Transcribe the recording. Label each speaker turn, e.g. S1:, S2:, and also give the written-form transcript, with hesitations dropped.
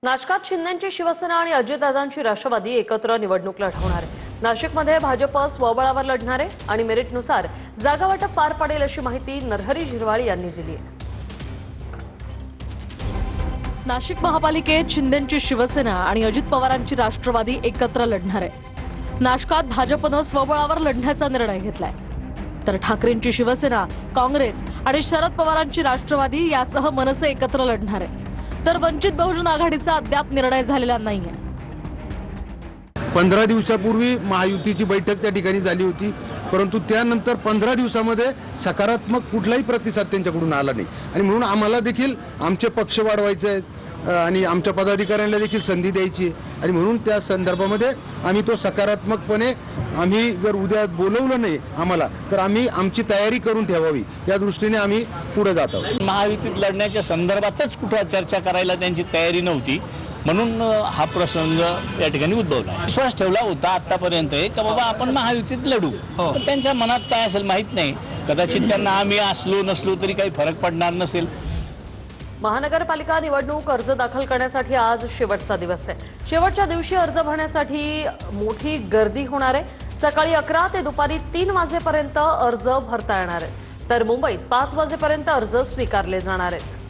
S1: नाशकात शिंदेची शिवसेना आणि अजितदादांची राष्ट्रवादी एकत्र निवडणूक लढवणार आहे। नाशिकमध्ये भाजप स्वबळावर लढणार आहे आणि मेरिटनुसार जागा वाटप पार पडेल अशी माहिती नरहरी झिरवाळ यांनी दिली आहे।
S2: नाशिक महापालिकेत शिंदेची शिवसेना आणि अजित पवारांची राष्ट्रवादी एकत्र लढणार आहे। नाशकात भाजपनं स्वबळावर लढण्याचा निर्णय घेतलाय, तर ठाकरेंची शिवसेना, काँग्रेस आणि शरद पवारांची राष्ट्रवादी यासह मनसे एकत्र लढणार आहे। तर वंचित बहुजन आघाडीचा अद्याप निर्णय झालेला नाहीये।
S3: 15 दिवसापूर्वी महायुतीची बैठक त्या ठिकाणी झाली होती, परंतु त्यानंतर 15 दिवसामध्ये सकारात्मक कुठलाही प्रतिसाद त्यांच्याकडून आला नाही आणि म्हणून आम्हाला देखील आमचे पक्ष वाढवायचे आहेत आणि आमच्या पदाधिकाऱ्यांना देखील संधी द्यायची आणि म्हणून त्या संदर्भामध्ये आम्ही तो सकारात्मकपणे आम्ही जर उद्या बोलवलं नाही आम्हाला तर आम्ही आमची तयारी करून ठेवावी या दृष्टीने आम्ही पुढे जात आहोत।
S4: महायुतीत लढण्याच्या संदर्भातच कुठं चर्चा करायला त्यांची तयारी नव्हती, म्हणून हा प्रसंग या ठिकाणी उद्भवला। विश्वास ठेवला होता आतापर्यंत की बाबा आपण महायुतीत लढू, त्यांच्या मनात काय असेल माहित नाही, कदाचित त्यांना आम्ही असलो नसलो तरी काही फरक पडणार नसेल।
S1: महानगरपालिका निवडणूक अर्ज दाखल करण्यासाठी आज शेवटचा दिवस आहे। शेवटच्या दिवशी अर्ज भरण्यासाठी मोठी गर्दी होणार आहे। सकाळी 11 ते दुपारी 3 वाजेपर्यंत अर्ज भरता येणार आहेत, तर मुंबईत 5 वाजेपर्यंत अर्ज स्वीकारले जाणार आहेत।